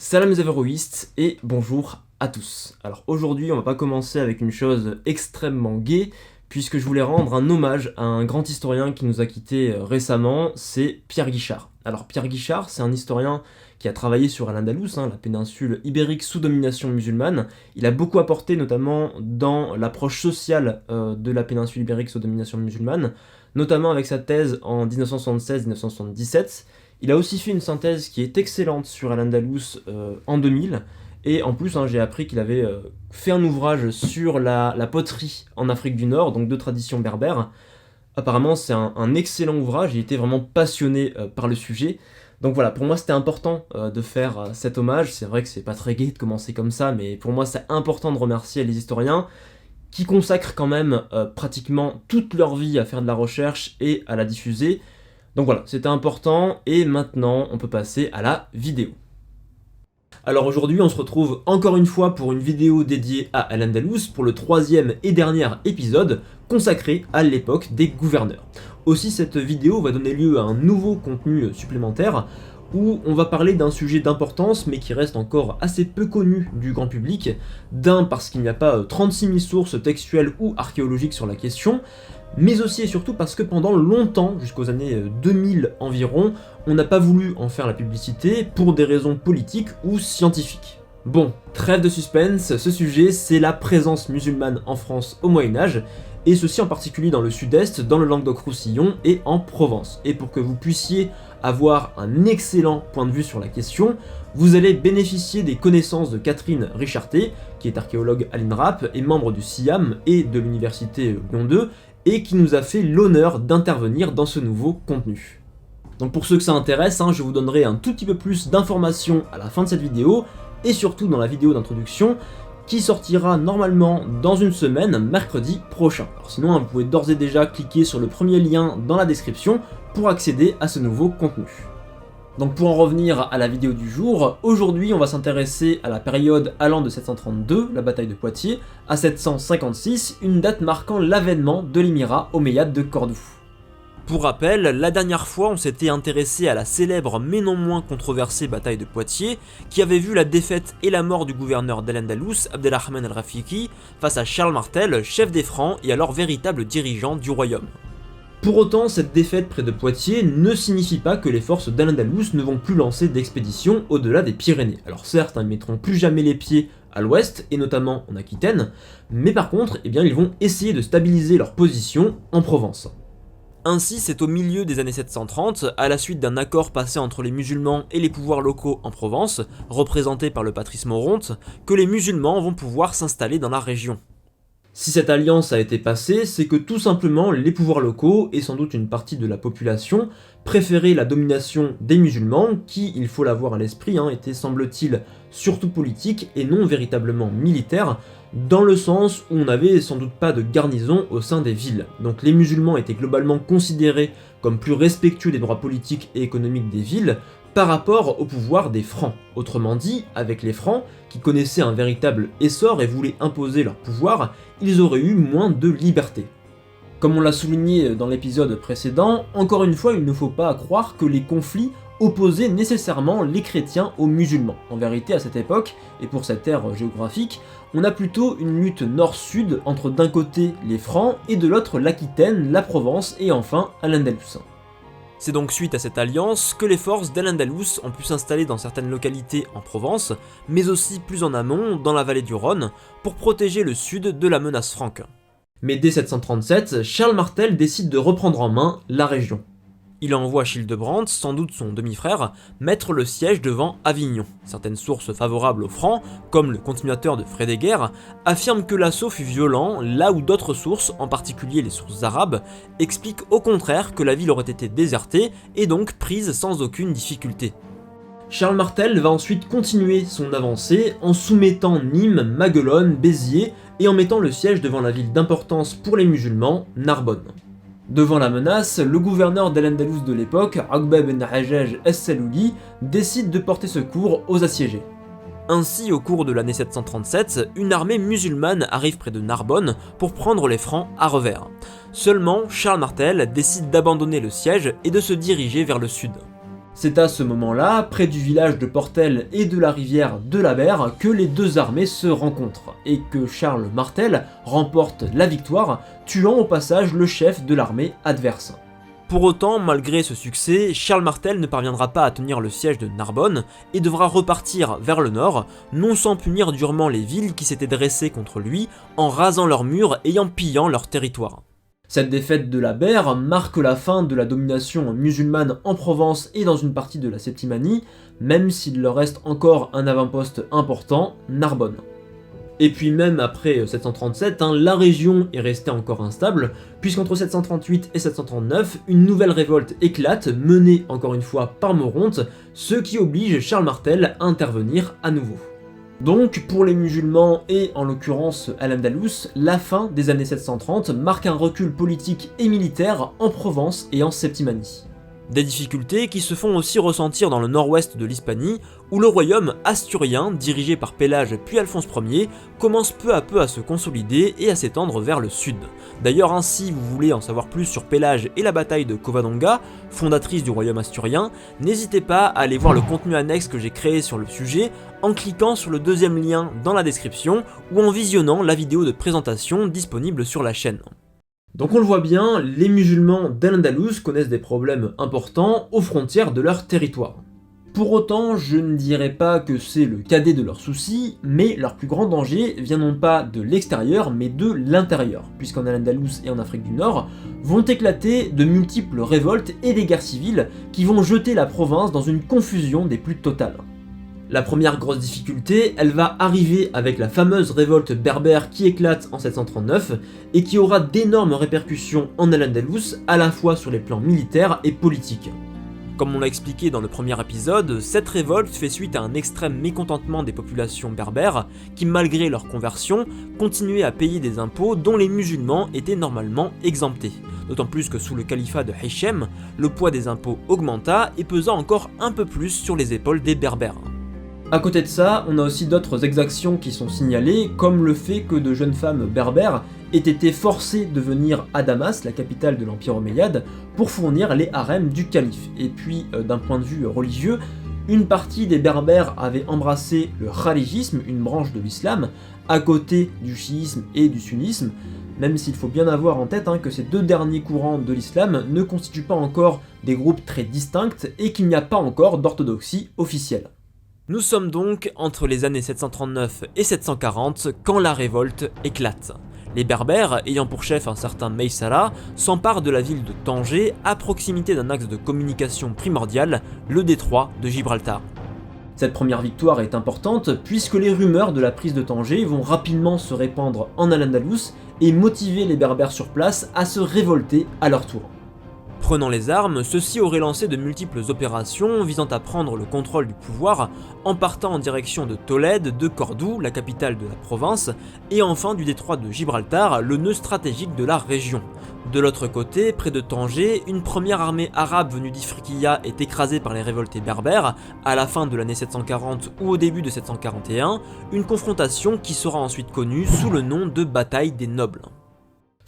Salam les avéroïstes et bonjour à tous. Alors aujourd'hui on va pas commencer avec une chose extrêmement gaie puisque je voulais rendre un hommage à un grand historien qui nous a quittés récemment, c'est Pierre Guichard. Alors Pierre Guichard c'est un historien qui a travaillé sur Al-Andalus, la péninsule ibérique sous domination musulmane. Il a beaucoup apporté notamment dans l'approche sociale de la péninsule ibérique sous domination musulmane, notamment avec sa thèse en 1976-1977. Il a aussi fait une synthèse qui est excellente sur Al-Andalus en 2000, et en plus j'ai appris qu'il avait fait un ouvrage sur la poterie en Afrique du Nord, donc de tradition berbère. Apparemment c'est un excellent ouvrage, il était vraiment passionné par le sujet. Donc voilà, pour moi c'était important de faire cet hommage. C'est vrai que c'est pas très gai de commencer comme ça, mais pour moi c'est important de remercier les historiens qui consacrent quand même pratiquement toute leur vie à faire de la recherche et à la diffuser. Donc voilà, c'était important, et maintenant on peut passer à la vidéo. Alors aujourd'hui on se retrouve encore une fois pour une vidéo dédiée à Al-Andalus pour le troisième et dernier épisode consacré à l'époque des gouverneurs. Aussi cette vidéo va donner lieu à un nouveau contenu supplémentaire où on va parler d'un sujet d'importance mais qui reste encore assez peu connu du grand public, parce qu'il n'y a pas 36 000 sources textuelles ou archéologiques sur la question, mais aussi et surtout parce que pendant longtemps, jusqu'aux années 2000 environ, on n'a pas voulu en faire la publicité pour des raisons politiques ou scientifiques. Bon, trêve de suspense, ce sujet c'est la présence musulmane en France au Moyen-Âge, et ceci en particulier dans le sud-est, dans le Languedoc-Roussillon et en Provence. Et pour que vous puissiez avoir un excellent point de vue sur la question, vous allez bénéficier des connaissances de Catherine Richarté, qui est archéologue à l'INRAP et membre du CIAM et de l'université Lyon 2, et qui nous a fait l'honneur d'intervenir dans ce nouveau contenu. Donc pour ceux que ça intéresse, je vous donnerai un tout petit peu plus d'informations à la fin de cette vidéo, et surtout dans la vidéo d'introduction, qui sortira normalement dans une semaine, mercredi prochain. Alors sinon, vous pouvez d'ores et déjà cliquer sur le premier lien dans la description pour accéder à ce nouveau contenu. Donc pour en revenir à la vidéo du jour, aujourd'hui on va s'intéresser à la période allant de 732, la bataille de Poitiers, à 756, une date marquant l'avènement de l'émirat omeyyade de Cordoue. Pour rappel, la dernière fois on s'était intéressé à la célèbre mais non moins controversée bataille de Poitiers, qui avait vu la défaite et la mort du gouverneur d'Al-Andalus, Abdelrahman al-Rafiki, face à Charles Martel, chef des Francs et alors véritable dirigeant du royaume. Pour autant, cette défaite près de Poitiers ne signifie pas que les forces d'Al-Andalus ne vont plus lancer d'expéditions au-delà des Pyrénées. Alors certes, ils ne mettront plus jamais les pieds à l'ouest, et notamment en Aquitaine, mais par contre, ils vont essayer de stabiliser leur position en Provence. Ainsi, c'est au milieu des années 730, à la suite d'un accord passé entre les musulmans et les pouvoirs locaux en Provence, représentés par le patrice Moronte, que les musulmans vont pouvoir s'installer dans la région. Si cette alliance a été passée, c'est que tout simplement les pouvoirs locaux, et sans doute une partie de la population, préféraient la domination des musulmans, qui, il faut l'avoir à l'esprit, étaient semble-t-il surtout politiques et non véritablement militaires, dans le sens où on n'avait sans doute pas de garnison au sein des villes. Donc les musulmans étaient globalement considérés comme plus respectueux des droits politiques et économiques des villes, par rapport au pouvoir des Francs. Autrement dit, avec les Francs, qui connaissaient un véritable essor et voulaient imposer leur pouvoir, ils auraient eu moins de liberté. Comme on l'a souligné dans l'épisode précédent, encore une fois, il ne faut pas croire que les conflits opposaient nécessairement les chrétiens aux musulmans. En vérité, à cette époque, et pour cette ère géographique, on a plutôt une lutte nord-sud entre d'un côté les Francs et de l'autre l'Aquitaine, la Provence et enfin Al-Andalus. C'est donc suite à cette alliance que les forces d'Al-Andalus ont pu s'installer dans certaines localités en Provence, mais aussi plus en amont, dans la vallée du Rhône, pour protéger le sud de la menace franque. Mais dès 737, Charles Martel décide de reprendre en main la région. Il envoie Childebrand, sans doute son demi-frère, mettre le siège devant Avignon. Certaines sources favorables aux Francs, comme le continuateur de Frédéguer, affirment que l'assaut fut violent, là où d'autres sources, en particulier les sources arabes, expliquent au contraire que la ville aurait été désertée et donc prise sans aucune difficulté. Charles Martel va ensuite continuer son avancée en soumettant Nîmes, Maguelone, Béziers et en mettant le siège devant la ville d'importance pour les musulmans, Narbonne. Devant la menace, le gouverneur d'Al-Andalus de l'époque, Aqba ibn Hajjaj as-Salouli, décide de porter secours aux assiégés. Ainsi, au cours de l'année 737, une armée musulmane arrive près de Narbonne pour prendre les Francs à revers. Seulement, Charles Martel décide d'abandonner le siège et de se diriger vers le sud. C'est à ce moment-là, près du village de Portel et de la rivière de la Berre, que les deux armées se rencontrent, et que Charles Martel remporte la victoire, tuant au passage le chef de l'armée adverse. Pour autant, malgré ce succès, Charles Martel ne parviendra pas à tenir le siège de Narbonne et devra repartir vers le nord, non sans punir durement les villes qui s'étaient dressées contre lui en rasant leurs murs et en pillant leur territoire. Cette défaite de la Berre marque la fin de la domination musulmane en Provence et dans une partie de la Septimanie, même s'il leur reste encore un avant-poste important, Narbonne. Et puis même après 737, la région est restée encore instable, puisqu'entre 738 et 739, une nouvelle révolte éclate, menée encore une fois par Moronte, ce qui oblige Charles Martel à intervenir à nouveau. Donc pour les musulmans et en l'occurrence Al-Andalus, la fin des années 730 marque un recul politique et militaire en Provence et en Septimanie. Des difficultés qui se font aussi ressentir dans le nord-ouest de l'Hispanie, où le royaume asturien, dirigé par Pélage puis Alphonse Ier, commence peu à peu à se consolider et à s'étendre vers le sud. D'ailleurs, si vous voulez en savoir plus sur Pélage et la bataille de Covadonga, fondatrice du royaume asturien, n'hésitez pas à aller voir le contenu annexe que j'ai créé sur le sujet en cliquant sur le deuxième lien dans la description ou en visionnant la vidéo de présentation disponible sur la chaîne. Donc on le voit bien, les musulmans d'Al-Andalus connaissent des problèmes importants aux frontières de leur territoire. Pour autant, je ne dirais pas que c'est le cadet de leurs soucis, mais leur plus grand danger vient non pas de l'extérieur, mais de l'intérieur, puisqu'en Al-Andalus et en Afrique du Nord vont éclater de multiples révoltes et des guerres civiles qui vont jeter la province dans une confusion des plus totales. La première grosse difficulté, elle va arriver avec la fameuse révolte berbère qui éclate en 739 et qui aura d'énormes répercussions en Al-Andalus, à la fois sur les plans militaires et politiques. Comme on l'a expliqué dans le premier épisode, cette révolte fait suite à un extrême mécontentement des populations berbères qui, malgré leur conversion, continuaient à payer des impôts dont les musulmans étaient normalement exemptés. D'autant plus que sous le califat de Hichem, le poids des impôts augmenta et pesa encore un peu plus sur les épaules des berbères. A côté de ça, on a aussi d'autres exactions qui sont signalées, comme le fait que de jeunes femmes berbères aient été forcées de venir à Damas, la capitale de l'Empire omeyyade, pour fournir les harems du calife. Et puis, d'un point de vue religieux, une partie des berbères avait embrassé le kharijisme, une branche de l'islam, à côté du chiisme et du sunnisme, même s'il faut bien avoir en tête que ces deux derniers courants de l'islam ne constituent pas encore des groupes très distincts et qu'il n'y a pas encore d'orthodoxie officielle. Nous sommes donc entre les années 739 et 740 quand la révolte éclate. Les Berbères, ayant pour chef un certain Meysara, s'emparent de la ville de Tanger à proximité d'un axe de communication primordial, le détroit de Gibraltar. Cette première victoire est importante puisque les rumeurs de la prise de Tanger vont rapidement se répandre en Al-Andalus et motiver les Berbères sur place à se révolter à leur tour. Prenant les armes, ceux-ci auraient lancé de multiples opérations visant à prendre le contrôle du pouvoir en partant en direction de Tolède, de Cordoue, la capitale de la province, et enfin du détroit de Gibraltar, le nœud stratégique de la région. De l'autre côté, près de Tanger, une première armée arabe venue d'Ifriqiya est écrasée par les révoltés berbères à la fin de l'année 740 ou au début de 741, une confrontation qui sera ensuite connue sous le nom de bataille des nobles.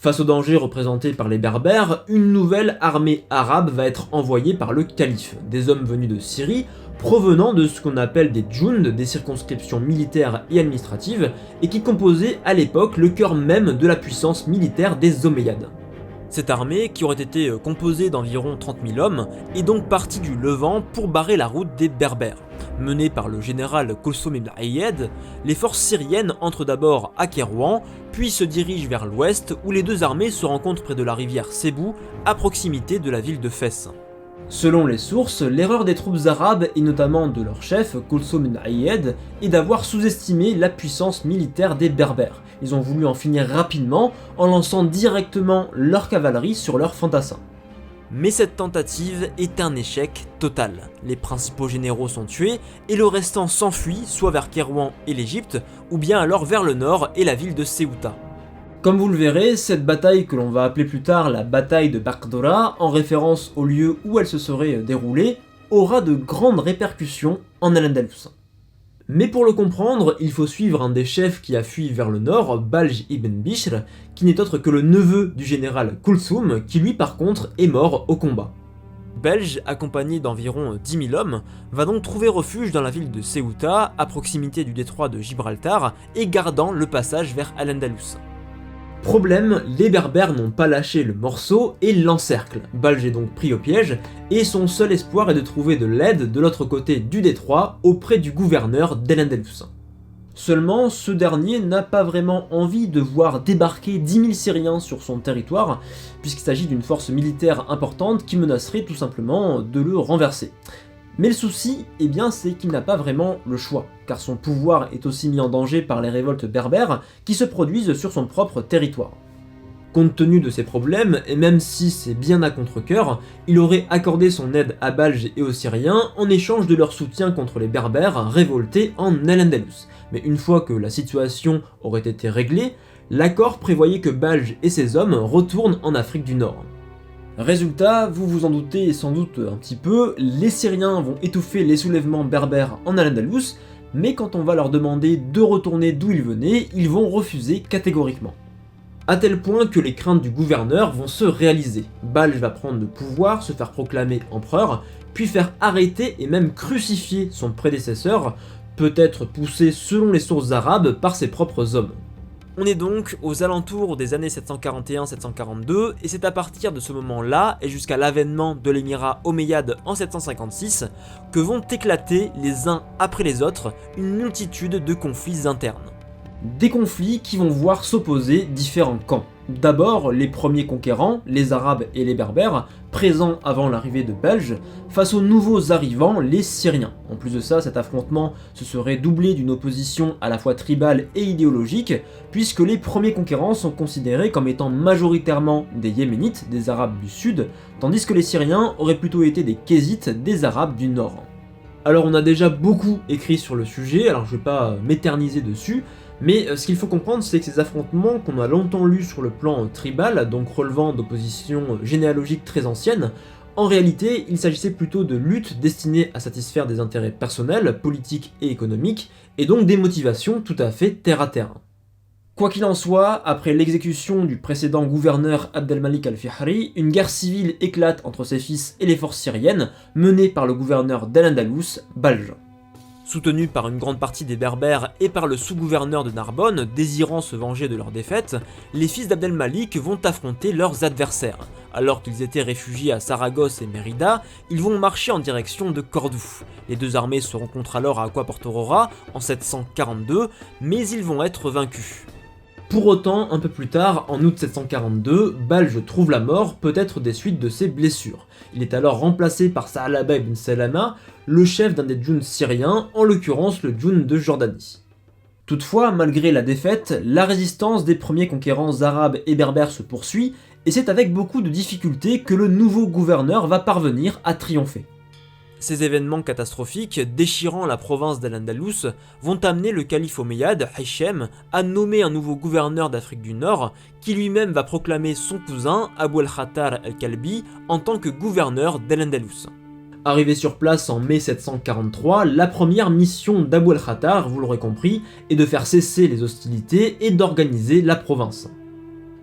Face au danger représenté par les Berbères, une nouvelle armée arabe va être envoyée par le calife, des hommes venus de Syrie, provenant de ce qu'on appelle des djound, des circonscriptions militaires et administratives, et qui composaient à l'époque le cœur même de la puissance militaire des Omeyyades. Cette armée, qui aurait été composée d'environ 30 000 hommes, est donc partie du Levant pour barrer la route des Berbères. Menée par le général Kulsum ibn Ayyad, les forces syriennes entrent d'abord à Kairouan, puis se dirigent vers l'ouest où les deux armées se rencontrent près de la rivière Sebou, à proximité de la ville de Fès. Selon les sources, l'erreur des troupes arabes, et notamment de leur chef, Kulsum ibn Ayyad, est d'avoir sous-estimé la puissance militaire des Berbères. Ils ont voulu en finir rapidement en lançant directement leur cavalerie sur leurs fantassins. Mais cette tentative est un échec total. Les principaux généraux sont tués et le restant s'enfuit soit vers Kairouan et l'Égypte, ou bien alors vers le nord et la ville de Ceuta. Comme vous le verrez, cette bataille que l'on va appeler plus tard la bataille de Bakdora, en référence au lieu où elle se serait déroulée, aura de grandes répercussions en Al-Andalus. Mais pour le comprendre, il faut suivre un des chefs qui a fui vers le nord, Balj ibn Bishr, qui n'est autre que le neveu du général Kulsum, qui lui par contre est mort au combat. belge, accompagné d'environ 10 000 hommes, va donc trouver refuge dans la ville de Ceuta, à proximité du détroit de Gibraltar, et gardant le passage vers Al-Andalus. Problème, les Berbères n'ont pas lâché le morceau et l'encerclent. Balj est donc pris au piège, et son seul espoir est de trouver de l'aide de l'autre côté du détroit, auprès du gouverneur d'Al-Andalus. Seulement, ce dernier n'a pas vraiment envie de voir débarquer 10 000 Syriens sur son territoire, puisqu'il s'agit d'une force militaire importante qui menacerait tout simplement de le renverser. Mais le souci, c'est qu'il n'a pas vraiment le choix, car son pouvoir est aussi mis en danger par les révoltes berbères qui se produisent sur son propre territoire. Compte tenu de ces problèmes, et même si c'est bien à contre-cœur, il aurait accordé son aide à Balj et aux Syriens en échange de leur soutien contre les Berbères révoltés en Al-Andalus. Mais une fois que la situation aurait été réglée, l'accord prévoyait que Balj et ses hommes retournent en Afrique du Nord. Résultat, vous vous en doutez sans doute un petit peu, les Syriens vont étouffer les soulèvements berbères en Al-Andalus, mais quand on va leur demander de retourner d'où ils venaient, ils vont refuser catégoriquement. À tel point que les craintes du gouverneur vont se réaliser. Balj va prendre le pouvoir, se faire proclamer empereur, puis faire arrêter et même crucifier son prédécesseur, peut-être poussé selon les sources arabes par ses propres hommes. On est donc aux alentours des années 741-742, et c'est à partir de ce moment-là, et jusqu'à l'avènement de l'émirat omeyyade en 756, que vont éclater les uns après les autres une multitude de conflits internes. Des conflits qui vont voir s'opposer différents camps. D'abord, les premiers conquérants, les Arabes et les Berbères, présents avant l'arrivée de Balj, face aux nouveaux arrivants, les Syriens. En plus de ça, cet affrontement se serait doublé d'une opposition à la fois tribale et idéologique, puisque les premiers conquérants sont considérés comme étant majoritairement des Yéménites, des Arabes du Sud, tandis que les Syriens auraient plutôt été des Kézites, des Arabes du Nord. Alors on a déjà beaucoup écrit sur le sujet, alors je vais pas m'éterniser dessus, mais ce qu'il faut comprendre, c'est que ces affrontements qu'on a longtemps lus sur le plan tribal, donc relevant d'oppositions généalogiques très anciennes, en réalité, il s'agissait plutôt de luttes destinées à satisfaire des intérêts personnels, politiques et économiques, et donc des motivations tout à fait terre-à-terre. Quoi qu'il en soit, après l'exécution du précédent gouverneur Abdelmalik al-Fihri, une guerre civile éclate entre ses fils et les forces syriennes, menée par le gouverneur d'Al-Andalus, Balj. Soutenu par une grande partie des Berbères et par le sous-gouverneur de Narbonne, désirant se venger de leur défaite, les fils d'Abdelmalik vont affronter leurs adversaires. Alors qu'ils étaient réfugiés à Saragosse et Mérida, ils vont marcher en direction de Cordoue. Les deux armées se rencontrent alors à Aqua Portorora en 742, mais ils vont être vaincus. Pour autant, un peu plus tard, en août 742, Balj trouve la mort, peut-être des suites de ses blessures. Il est alors remplacé par Sa'laba ibn Salama, le chef d'un des djouns syriens, en l'occurrence le djoun de Jordanie. Toutefois, malgré la défaite, la résistance des premiers conquérants arabes et berbères se poursuit, et c'est avec beaucoup de difficultés que le nouveau gouverneur va parvenir à triompher. Ces événements catastrophiques, déchirant la province d'Al-Andalus, vont amener le calife omeyyade, Hichem, à nommer un nouveau gouverneur d'Afrique du Nord, qui lui-même va proclamer son cousin, Abu al-Khattar al-Kalbi, en tant que gouverneur d'Al-Andalus. Arrivé sur place en mai 743, la première mission d'Abu al-Khattar, vous l'aurez compris, est de faire cesser les hostilités et d'organiser la province.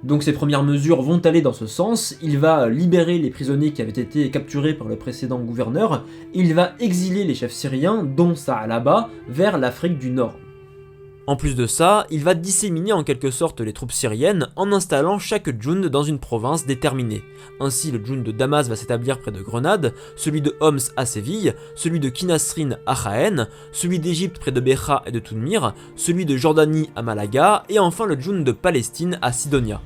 Donc ces premières mesures vont aller dans ce sens, il va libérer les prisonniers qui avaient été capturés par le précédent gouverneur, il va exiler les chefs syriens, dont Sa'laba, vers l'Afrique du Nord. En plus de ça, il va disséminer en quelque sorte les troupes syriennes en installant chaque djoun dans une province déterminée. Ainsi, le djoun de Damas va s'établir près de Grenade, celui de Homs à Séville, celui de Kinasrin à Jaén, celui d'Égypte près de Becha et de Toulmir, celui de Jordanie à Malaga, et enfin le djoun de Palestine à Sidonia.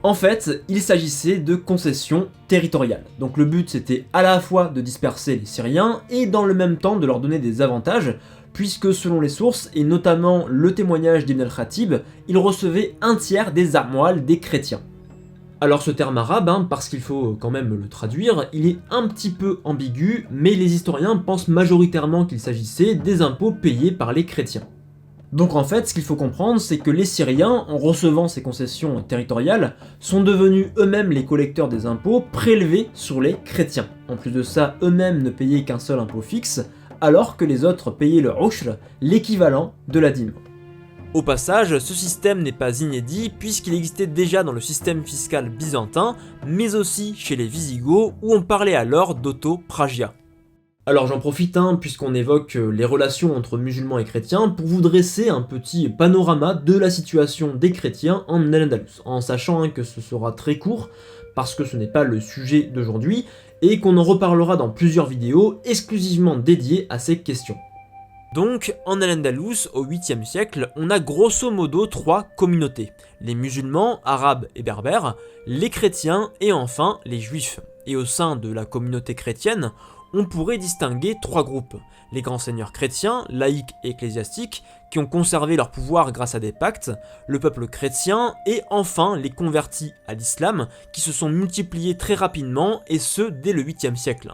En fait, il s'agissait de concessions territoriales. Donc le but c'était à la fois de disperser les Syriens et dans le même temps de leur donner des avantages, puisque selon les sources, et notamment le témoignage d'Ibn al-Khatib, il recevait un tiers des armoires des chrétiens. Alors ce terme arabe, parce qu'il faut quand même le traduire, il est un petit peu ambigu, mais les historiens pensent majoritairement qu'il s'agissait des impôts payés par les chrétiens. Donc en fait, ce qu'il faut comprendre, c'est que les Syriens, en recevant ces concessions territoriales, sont devenus eux-mêmes les collecteurs des impôts prélevés sur les chrétiens. En plus de ça, eux-mêmes ne payaient qu'un seul impôt fixe, alors que les autres payaient le ushr, l'équivalent de la dîme. Au passage, ce système n'est pas inédit puisqu'il existait déjà dans le système fiscal byzantin, mais aussi chez les Visigoths où on parlait alors d'autopragia. Alors j'en profite puisqu'on évoque les relations entre musulmans et chrétiens pour vous dresser un petit panorama de la situation des chrétiens en Al-Andalus, en sachant que ce sera très court parce que ce n'est pas le sujet d'aujourd'hui et qu'on en reparlera dans plusieurs vidéos exclusivement dédiées à ces questions. Donc, en Al-Andalus, au 8e siècle, on a grosso modo 3 communautés. Les musulmans, arabes et berbères, les chrétiens et enfin les juifs. Et au sein de la communauté chrétienne, on pourrait distinguer 3 groupes. Les grands seigneurs chrétiens, laïcs et ecclésiastiques, qui ont conservé leur pouvoir grâce à des pactes, le peuple chrétien et enfin les convertis à l'islam, qui se sont multipliés très rapidement et ce dès le 8e siècle.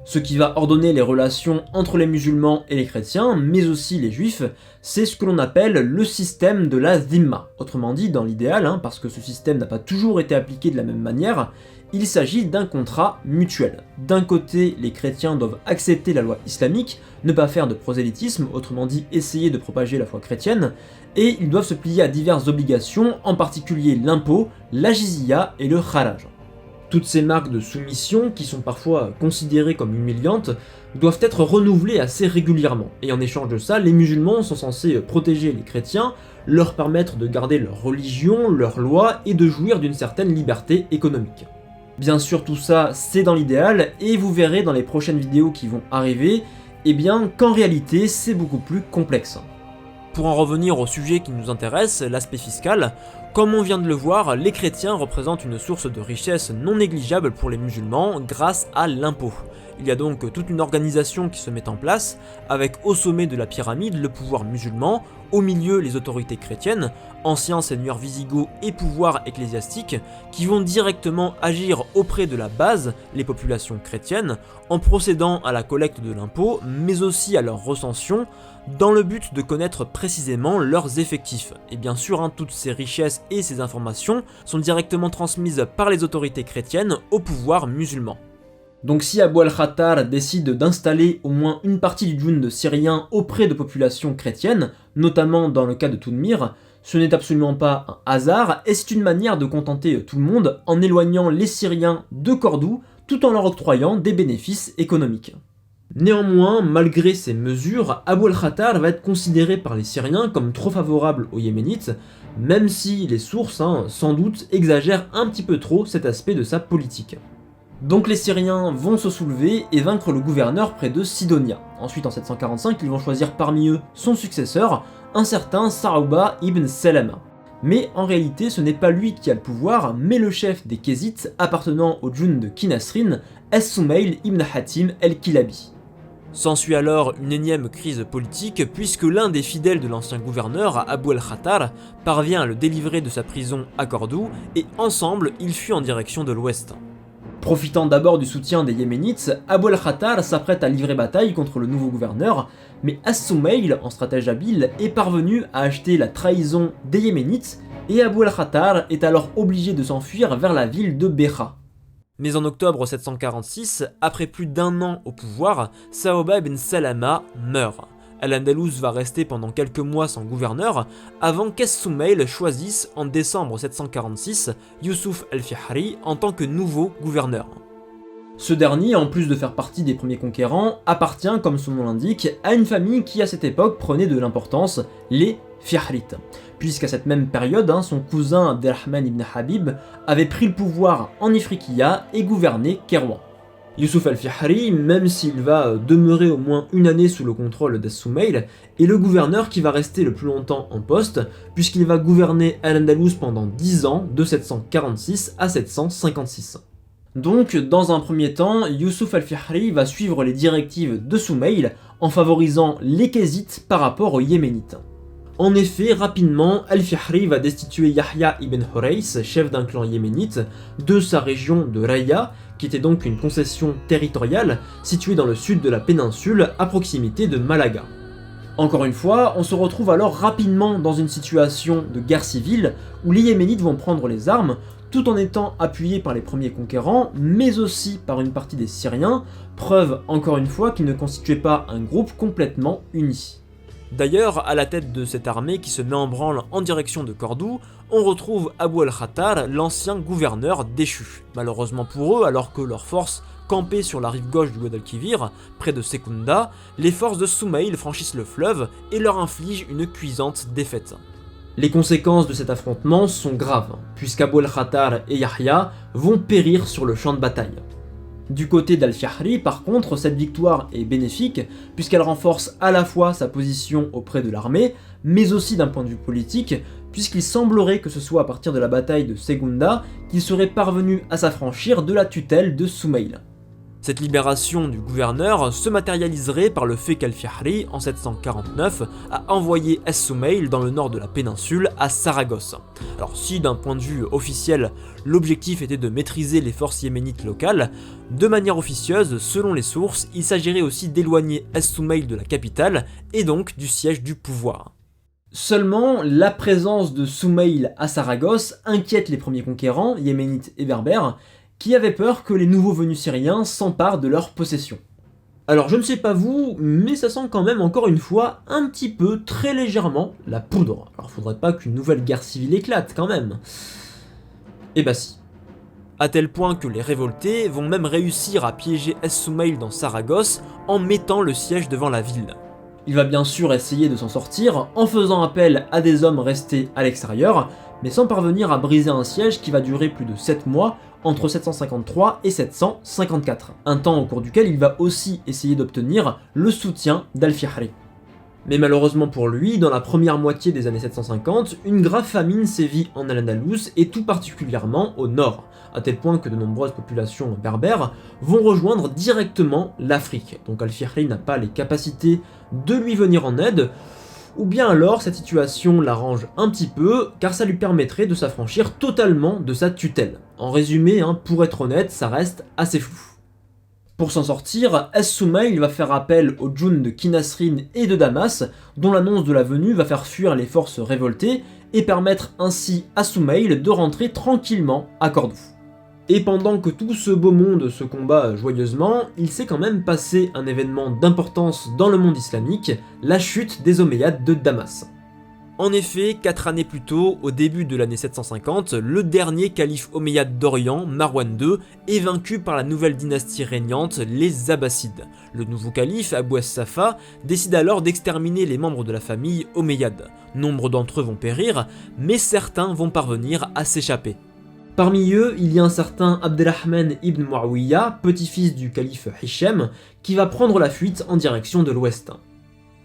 Ce qui va ordonner les relations entre les musulmans et les chrétiens, mais aussi les juifs, c'est ce que l'on appelle le système de la dhimma. Autrement dit, dans l'idéal, parce que ce système n'a pas toujours été appliqué de la même manière, il s'agit d'un contrat mutuel. D'un côté, les chrétiens doivent accepter la loi islamique, ne pas faire de prosélytisme, autrement dit essayer de propager la foi chrétienne, et ils doivent se plier à diverses obligations, en particulier l'impôt, la jizya et le kharaj. Toutes ces marques de soumission, qui sont parfois considérées comme humiliantes, doivent être renouvelées assez régulièrement. Et en échange de ça, les musulmans sont censés protéger les chrétiens, leur permettre de garder leur religion, leurs lois et de jouir d'une certaine liberté économique. Bien sûr, tout ça, c'est dans l'idéal, et vous verrez dans les prochaines vidéos qui vont arriver, qu'en réalité, c'est beaucoup plus complexe. Pour en revenir au sujet qui nous intéresse, l'aspect fiscal, comme on vient de le voir, les chrétiens représentent une source de richesse non négligeable pour les musulmans grâce à l'impôt. Il y a donc toute une organisation qui se met en place, avec au sommet de la pyramide le pouvoir musulman, au milieu les autorités chrétiennes, anciens seigneurs visigoths et pouvoirs ecclésiastiques, qui vont directement agir auprès de la base, les populations chrétiennes, en procédant à la collecte de l'impôt, mais aussi à leur recension, dans le but de connaître précisément leurs effectifs. Et bien sûr, toutes ces richesses et ces informations sont directement transmises par les autorités chrétiennes au pouvoir musulman. Donc si Abou al-Khattar décide d'installer au moins une partie du djund syrien auprès de populations chrétiennes, notamment dans le cas de Toudmir, ce n'est absolument pas un hasard et c'est une manière de contenter tout le monde en éloignant les Syriens de Cordoue tout en leur octroyant des bénéfices économiques. Néanmoins, malgré ces mesures, Abou al-Khattar va être considéré par les Syriens comme trop favorable aux Yéménites, même si les sources, sans doute, exagèrent un petit peu trop cet aspect de sa politique. Donc les Syriens vont se soulever et vaincre le gouverneur près de Sidonia. Ensuite, en 745, ils vont choisir parmi eux son successeur, un certain Sarouba ibn Salama. Mais en réalité, ce n'est pas lui qui a le pouvoir, mais le chef des Kézites appartenant au djund de Kinasrin, As-Soumail ibn Hatim el-Kilabi. S'ensuit alors une énième crise politique puisque l'un des fidèles de l'ancien gouverneur, Abou al-Khattar, parvient à le délivrer de sa prison à Cordoue et ensemble ils fuient en direction de l'ouest. Profitant d'abord du soutien des Yéménites, Abou al-Khattar s'apprête à livrer bataille contre le nouveau gouverneur, mais As-Soumail, en stratège habile, est parvenu à acheter la trahison des Yéménites et Abou al-Khattar est alors obligé de s'enfuir vers la ville de Becha. Mais en octobre 746, après plus d'un an au pouvoir, Saouba ibn Salama meurt. Al-Andalus va rester pendant quelques mois sans gouverneur, avant qu'As-Soumail choisisse en décembre 746 Youssouf al-Fihri en tant que nouveau gouverneur. Ce dernier, en plus de faire partie des premiers conquérants, appartient, comme son nom l'indique, à une famille qui à cette époque prenait de l'importance, les Fihrites. Puisqu'à cette même période, son cousin Abdelrahman ibn Habib avait pris le pouvoir en Ifriqiya et gouverné Kairouan. Youssouf al-Fihri, même s'il va demeurer au moins une année sous le contrôle d'As-Soumail, est le gouverneur qui va rester le plus longtemps en poste, puisqu'il va gouverner Al-Andalus pendant 10 ans, de 746 à 756. Donc, dans un premier temps, Youssouf al-Fihri va suivre les directives de Soumail en favorisant les Kézites par rapport aux Yéménites. En effet, rapidement, al-Fihri va destituer Yahya ibn Hurays, chef d'un clan yéménite, de sa région de Raya, qui était donc une concession territoriale située dans le sud de la péninsule, à proximité de Malaga. Encore une fois, on se retrouve alors rapidement dans une situation de guerre civile, où les Yéménites vont prendre les armes, tout en étant appuyés par les premiers conquérants, mais aussi par une partie des Syriens, preuve encore une fois qu'ils ne constituaient pas un groupe complètement uni. D'ailleurs, à la tête de cette armée qui se met en branle en direction de Cordoue, on retrouve Abu al-Khattar, l'ancien gouverneur déchu. Malheureusement pour eux, alors que leurs forces campaient sur la rive gauche du Guadalquivir, près de Secunda, les forces de Soumaïl franchissent le fleuve et leur infligent une cuisante défaite. Les conséquences de cet affrontement sont graves, puisqu'Abu al-Khattar et Yahya vont périr sur le champ de bataille. Du côté d'Al-Fihri, par contre, cette victoire est bénéfique, puisqu'elle renforce à la fois sa position auprès de l'armée, mais aussi d'un point de vue politique, puisqu'il semblerait que ce soit à partir de la bataille de Segunda qu'il serait parvenu à s'affranchir de la tutelle de Soumaïl. Cette libération du gouverneur se matérialiserait par le fait qu'Al-Fihri, en 749, a envoyé Es-Soumaïl dans le nord de la péninsule à Saragosse. Alors si d'un point de vue officiel, l'objectif était de maîtriser les forces yéménites locales, de manière officieuse, selon les sources, il s'agirait aussi d'éloigner Es-Soumaïl de la capitale et donc du siège du pouvoir. Seulement, la présence de Soumaïl à Saragosse inquiète les premiers conquérants, yéménites et berbères, qui avaient peur que les nouveaux venus syriens s'emparent de leur possession. Alors je ne sais pas vous, mais ça sent quand même encore une fois un petit peu, très légèrement, la poudre. Alors faudrait pas qu'une nouvelle guerre civile éclate quand même. Eh bah si. À tel point que les révoltés vont même réussir à piéger Es-Soumaïl dans Saragosse en mettant le siège devant la ville. Il va bien sûr essayer de s'en sortir en faisant appel à des hommes restés à l'extérieur, mais sans parvenir à briser un siège qui va durer plus de 7 mois, entre 753 et 754, un temps au cours duquel il va aussi essayer d'obtenir le soutien d'Al-Fihri. Mais malheureusement pour lui, dans la première moitié des années 750, une grave famine sévit en Al-Andalus et tout particulièrement au nord, à tel point que de nombreuses populations berbères vont rejoindre directement l'Afrique. Donc Al-Fihri n'a pas les capacités de lui venir en aide, ou bien alors cette situation l'arrange un petit peu, car ça lui permettrait de s'affranchir totalement de sa tutelle. En résumé, pour être honnête, ça reste assez flou. Pour s'en sortir, Es-Soumaïl va faire appel aux djouns de Kinasrin et de Damas, dont l'annonce de la venue va faire fuir les forces révoltées, et permettre ainsi à Soumaïl de rentrer tranquillement à Cordoue. Et pendant que tout ce beau monde se combat joyeusement, il s'est quand même passé un événement d'importance dans le monde islamique, la chute des Omeyyades de Damas. En effet, 4 années plus tôt, au début de l'année 750, le dernier calife omeyyade d'Orient, Marwan II, est vaincu par la nouvelle dynastie régnante, les Abbassides. Le nouveau calife, Abu as-Safa, décide alors d'exterminer les membres de la famille omeyyade. Nombre d'entre eux vont périr, mais certains vont parvenir à s'échapper. Parmi eux, il y a un certain Abdelrahman ibn Muawiyah, petit-fils du calife Hichem, qui va prendre la fuite en direction de l'ouest.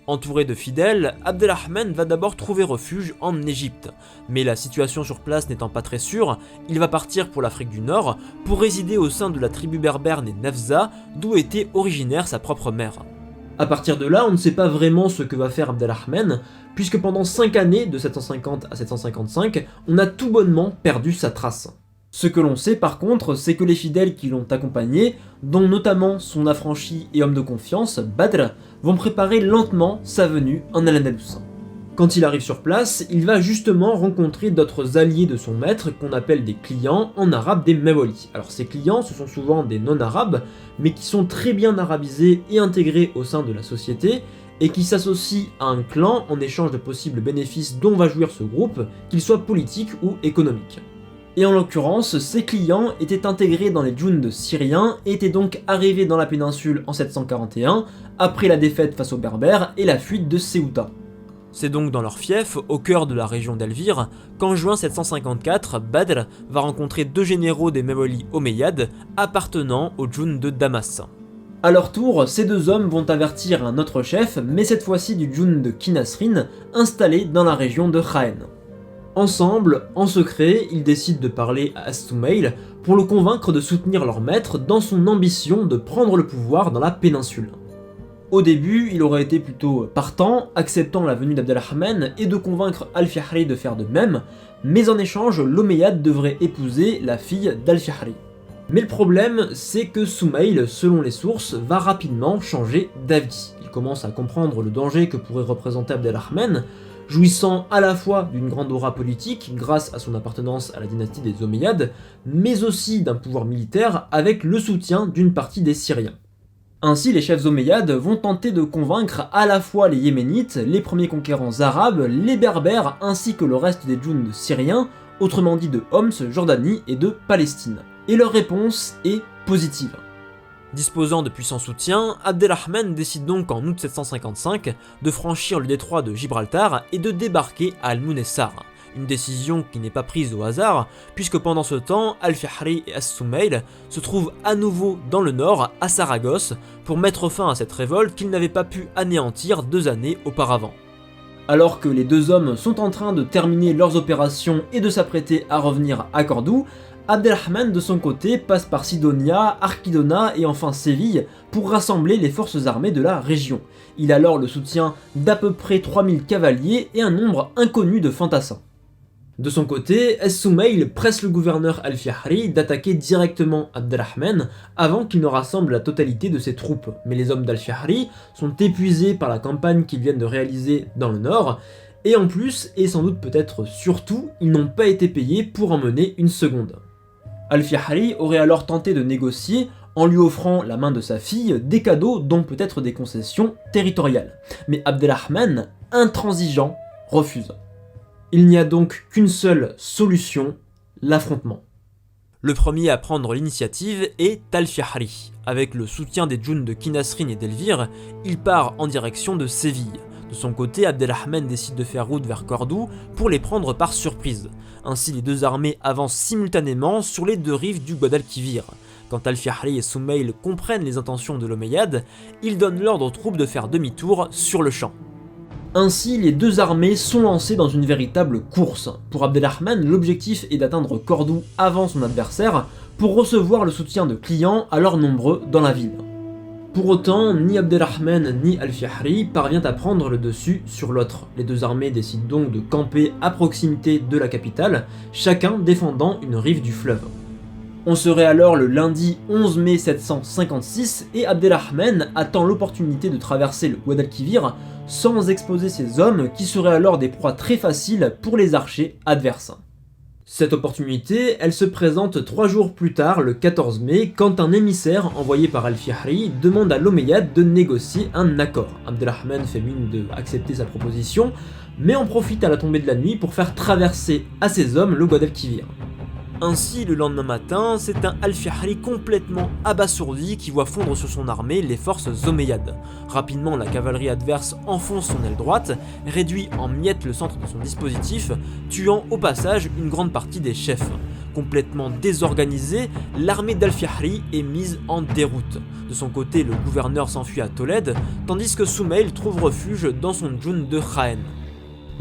Entouré de fidèles, Abdelrahman va d'abord trouver refuge en Égypte, mais la situation sur place n'étant pas très sûre, il va partir pour l'Afrique du Nord pour résider au sein de la tribu berbère née Nafza, d'où était originaire sa propre mère. A partir de là, on ne sait pas vraiment ce que va faire Abdelrahman, puisque pendant 5 années, de 750 à 755, on a tout bonnement perdu sa trace. Ce que l'on sait par contre, c'est que les fidèles qui l'ont accompagné, dont notamment son affranchi et homme de confiance, Badr, vont préparer lentement sa venue en Al-Andalus. Quand il arrive sur place, il va justement rencontrer d'autres alliés de son maître qu'on appelle des clients, en arabe des Mawalis. Alors ces clients, ce sont souvent des non-arabes, mais qui sont très bien arabisés et intégrés au sein de la société, et qui s'associent à un clan en échange de possibles bénéfices dont va jouir ce groupe, qu'ils soient politiques ou économiques. Et en l'occurrence, ces clients étaient intégrés dans les djouns syriens et étaient donc arrivés dans la péninsule en 741, après la défaite face aux Berbères et la fuite de Ceuta. C'est donc dans leur fief, au cœur de la région d'Elvire, qu'en juin 754, Badr va rencontrer 2 généraux des Mawalis omeyyades appartenant au djoun de Damas. A leur tour, ces 2 hommes vont avertir un autre chef, mais cette fois-ci du djoun de Kinasrin, installé dans la région de Khaen. Ensemble, en secret, ils décident de parler à As-Soumaïl pour le convaincre de soutenir leur maître dans son ambition de prendre le pouvoir dans la péninsule. Au début, il aurait été plutôt partant, acceptant la venue d'Abdelrahman et de convaincre Al-Fihri de faire de même, mais en échange, l'Omeyyade devrait épouser la fille d'Al-Fihri. Mais le problème, c'est que Soumaïl, selon les sources, va rapidement changer d'avis. Il commence à comprendre le danger que pourrait représenter Abdelrahman, jouissant à la fois d'une grande aura politique grâce à son appartenance à la dynastie des Omeyyades, mais aussi d'un pouvoir militaire avec le soutien d'une partie des Syriens. Ainsi, les chefs omeyyades vont tenter de convaincre à la fois les Yéménites, les premiers conquérants arabes, les Berbères ainsi que le reste des djouns syriens, autrement dit de Homs, Jordanie et de Palestine. Et leur réponse est positive. Disposant de puissants soutiens, Abdelrahman décide donc en août 755 de franchir le détroit de Gibraltar et de débarquer à Al-Munessar. Une décision qui n'est pas prise au hasard, puisque pendant ce temps, Al-Fihri et As-Soumaïl se trouvent à nouveau dans le nord, à Saragosse, pour mettre fin à cette révolte qu'ils n'avaient pas pu anéantir 2 années auparavant. Alors que les deux hommes sont en train de terminer leurs opérations et de s'apprêter à revenir à Cordoue, Abdelrahman de son côté passe par Sidonia, Archidona et enfin Séville pour rassembler les forces armées de la région. Il a alors le soutien d'à peu près 3000 cavaliers et un nombre inconnu de fantassins. De son côté, As-Soumaïl presse le gouverneur Al-Fihri d'attaquer directement Abdelrahman avant qu'il ne rassemble la totalité de ses troupes. Mais les hommes d'Al-Fihri sont épuisés par la campagne qu'ils viennent de réaliser dans le nord, et en plus, et sans doute peut-être surtout, ils n'ont pas été payés pour en mener une seconde. Al-Fihri aurait alors tenté de négocier en lui offrant la main de sa fille, des cadeaux dont peut-être des concessions territoriales. Mais Abdelrahman, intransigeant, refuse. Il n'y a donc qu'une seule solution, l'affrontement. Le premier à prendre l'initiative est Al-Fihri. Avec le soutien des djouns de Kinasrin et d'Elvire, il part en direction de Séville. De son côté, Abdelrahman décide de faire route vers Cordoue pour les prendre par surprise. Ainsi, les deux armées avancent simultanément sur les deux rives du Guadalquivir. Quand Al-Fihri et Soumaïl comprennent les intentions de l'Omeyyade, ils donnent l'ordre aux troupes de faire demi-tour sur le champ. Ainsi, les deux armées sont lancées dans une véritable course. Pour Abdelrahman, l'objectif est d'atteindre Cordoue avant son adversaire pour recevoir le soutien de clients alors nombreux dans la ville. Pour autant, ni Abdelrahman ni Al-Fihri parvient à prendre le dessus sur l'autre. Les deux armées décident donc de camper à proximité de la capitale, chacun défendant une rive du fleuve. On serait alors le lundi 11 mai 756 et Abdelrahman attend l'opportunité de traverser le Guadalquivir sans exposer ses hommes qui seraient alors des proies très faciles pour les archers adverses. Cette opportunité, elle se présente 3 jours plus tard, le 14 mai, quand un émissaire envoyé par Al-Fihri demande à l'Omeyyade de négocier un accord. Abdelrahman fait mine d'accepter sa proposition, mais en profite à la tombée de la nuit pour faire traverser à ses hommes le Guadalquivir. Ainsi, le lendemain matin, c'est un Al-Fihri complètement abasourdi qui voit fondre sur son armée les forces omeyyades. Rapidement, la cavalerie adverse enfonce son aile droite, réduit en miettes le centre de son dispositif, tuant au passage une grande partie des chefs. Complètement désorganisée, l'armée d'Al-Fihri est mise en déroute. De son côté, le gouverneur s'enfuit à Tolède, tandis que Soumaïl trouve refuge dans son djoun de Khaen.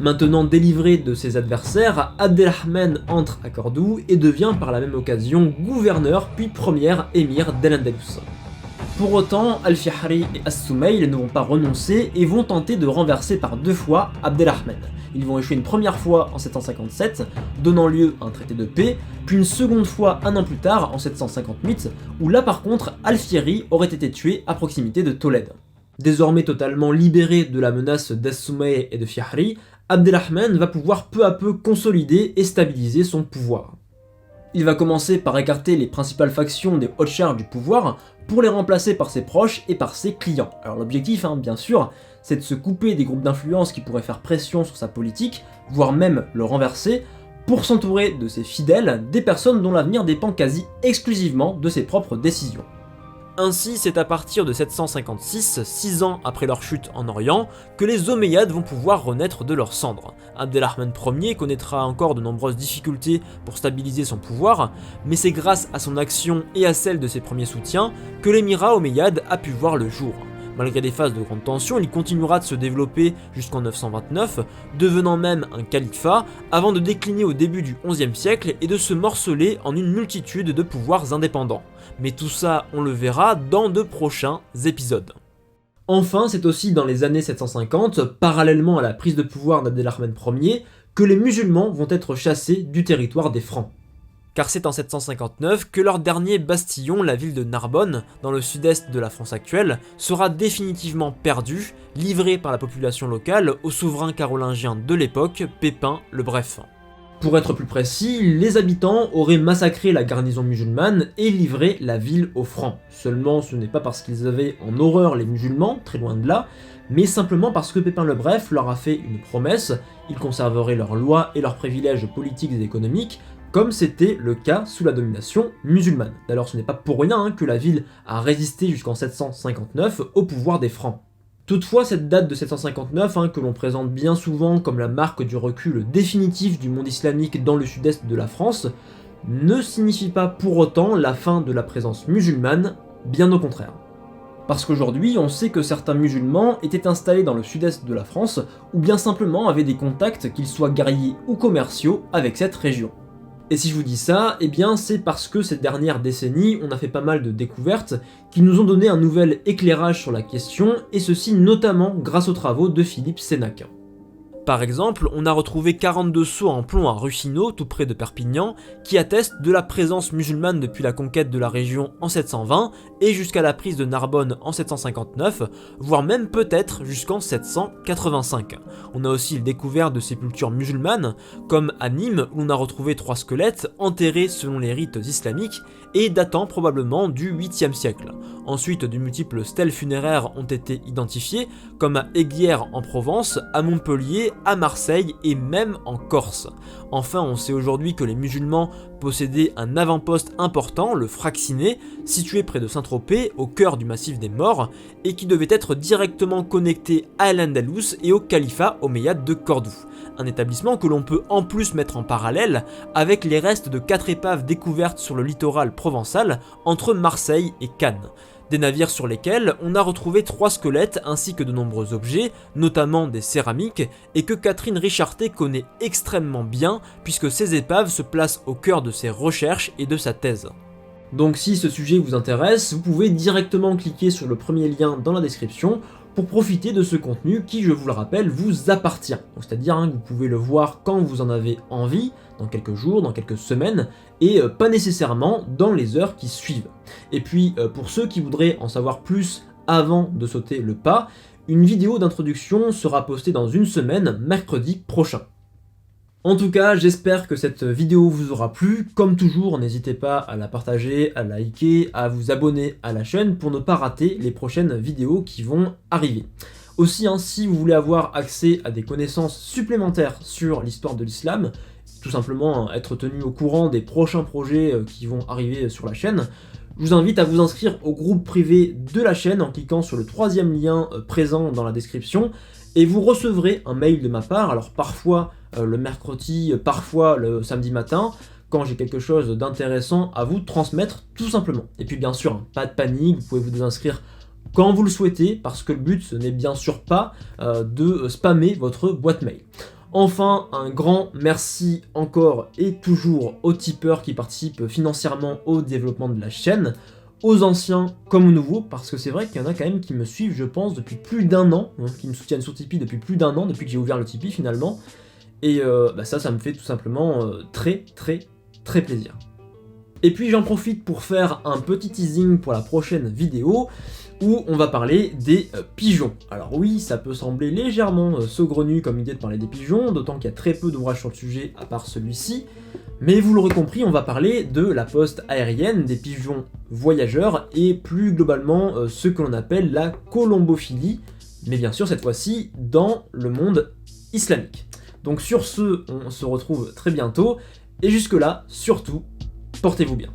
Maintenant délivré de ses adversaires, Abdelrahman entre à Cordoue et devient par la même occasion gouverneur puis premier émir d'Al-Andalus. Pour autant, Al-Fihri et As-Soumaïl ne vont pas renoncer et vont tenter de renverser par 2 fois Abdelrahman. Ils vont échouer une première fois en 757, donnant lieu à un traité de paix, puis une seconde fois un an plus tard en 758, où là par contre Al-Fihri aurait été tué à proximité de Tolède. Désormais totalement libéré de la menace d'As-Soumaïl et de Fihri, Abdelrahman va pouvoir peu à peu consolider et stabiliser son pouvoir. Il va commencer par écarter les principales factions des hautes charges du pouvoir pour les remplacer par ses proches et par ses clients. Alors l'objectif, bien sûr, c'est de se couper des groupes d'influence qui pourraient faire pression sur sa politique, voire même le renverser, pour s'entourer de ses fidèles, des personnes dont l'avenir dépend quasi exclusivement de ses propres décisions. Ainsi, c'est à partir de 756, 6 ans après leur chute en Orient, que les Omeyyades vont pouvoir renaître de leurs cendres. Abdelrahman Ier connaîtra encore de nombreuses difficultés pour stabiliser son pouvoir, mais c'est grâce à son action et à celle de ses premiers soutiens que l'émirat omeyyade a pu voir le jour. Malgré des phases de grande tension, il continuera de se développer jusqu'en 929, devenant même un califat, avant de décliner au début du XIe siècle et de se morceler en une multitude de pouvoirs indépendants. Mais tout ça, on le verra dans de prochains épisodes. Enfin, c'est aussi dans les années 750, parallèlement à la prise de pouvoir d'Abdelrahman Ier, que les musulmans vont être chassés du territoire des Francs. Car c'est en 759 que leur dernier bastillon, la ville de Narbonne, dans le sud-est de la France actuelle, sera définitivement perdu, livré par la population locale au souverain carolingien de l'époque, Pépin le Bref. Pour être plus précis, les habitants auraient massacré la garnison musulmane et livré la ville aux Francs. Seulement, ce n'est pas parce qu'ils avaient en horreur les musulmans, très loin de là, mais simplement parce que Pépin le Bref leur a fait une promesse, ils conserveraient leurs lois et leurs privilèges politiques et économiques, comme c'était le cas sous la domination musulmane. D'ailleurs, ce n'est pas pour rien que la ville a résisté jusqu'en 759 au pouvoir des Francs. Toutefois, cette date de 759, que l'on présente bien souvent comme la marque du recul définitif du monde islamique dans le sud-est de la France, ne signifie pas pour autant la fin de la présence musulmane, bien au contraire. Parce qu'aujourd'hui, on sait que certains musulmans étaient installés dans le sud-est de la France, ou bien simplement avaient des contacts, qu'ils soient guerriers ou commerciaux, avec cette région. Et si je vous dis ça, eh bien c'est parce que ces dernières décennies, on a fait pas mal de découvertes qui nous ont donné un nouvel éclairage sur la question, et ceci notamment grâce aux travaux de Philippe Sénac. Par exemple, on a retrouvé 42 sceaux en plomb à Ruchino, tout près de Perpignan, qui attestent de la présence musulmane depuis la conquête de la région en 720 et jusqu'à la prise de Narbonne en 759, voire même peut-être jusqu'en 785. On a aussi découvert de sépultures musulmanes, comme à Nîmes où on a retrouvé 3 squelettes enterrés selon les rites islamiques et datant probablement du 8e siècle. Ensuite, de multiples stèles funéraires ont été identifiées, comme à Aiguières en Provence, à Montpellier, à Marseille et même en Corse. Enfin, on sait aujourd'hui que les musulmans possédaient un avant-poste important, le Fraccinet, situé près de Saint-Tropez, au cœur du massif des Morts, et qui devait être directement connecté à Al-Andalus et au califat omeyyade de Cordoue. Un établissement que l'on peut en plus mettre en parallèle avec les restes de 4 épaves découvertes sur le littoral provençal entre Marseille et Cannes. Des navires sur lesquels on a retrouvé 3 squelettes ainsi que de nombreux objets, notamment des céramiques, et que Catherine Richartet connaît extrêmement bien puisque ces épaves se placent au cœur de ses recherches et de sa thèse. Donc si ce sujet vous intéresse, vous pouvez directement cliquer sur le premier lien dans la description pour profiter de ce contenu qui, je vous le rappelle, vous appartient. C'est-à-dire que vous pouvez le voir quand vous en avez envie, dans quelques jours, dans quelques semaines, et pas nécessairement dans les heures qui suivent. Et puis, pour ceux qui voudraient en savoir plus avant de sauter le pas, une vidéo d'introduction sera postée dans une semaine, mercredi prochain. En tout cas, j'espère que cette vidéo vous aura plu. Comme toujours, n'hésitez pas à la partager, à liker, à vous abonner à la chaîne pour ne pas rater les prochaines vidéos qui vont arriver. Aussi, si vous voulez avoir accès à des connaissances supplémentaires sur l'histoire de l'islam, tout simplement être tenu au courant des prochains projets qui vont arriver sur la chaîne, je vous invite à vous inscrire au groupe privé de la chaîne en cliquant sur le 3e lien présent dans la description, et vous recevrez un mail de ma part, alors parfois le mercredi, parfois le samedi matin, quand j'ai quelque chose d'intéressant à vous transmettre tout simplement. Et puis bien sûr, pas de panique, vous pouvez vous désinscrire quand vous le souhaitez, parce que le but ce n'est bien sûr pas de spammer votre boîte mail. Enfin, un grand merci encore et toujours aux tipeurs qui participent financièrement au développement de la chaîne, aux anciens comme aux nouveaux, parce que c'est vrai qu'il y en a quand même qui me suivent, je pense, depuis plus d'1 an, qui me soutiennent sur Tipeee depuis plus d'1 an, depuis que j'ai ouvert le Tipeee finalement, et ça me fait tout simplement très plaisir. Et puis j'en profite pour faire un petit teasing pour la prochaine vidéo, où on va parler des pigeons. Alors oui, ça peut sembler légèrement saugrenu comme idée de parler des pigeons, d'autant qu'il y a très peu d'ouvrages sur le sujet à part celui-ci, mais vous l'aurez compris, on va parler de la poste aérienne, des pigeons voyageurs, et plus globalement ce que l'on appelle la colombophilie, mais bien sûr cette fois-ci dans le monde islamique. Donc sur ce, on se retrouve très bientôt, et jusque là, surtout, portez-vous bien.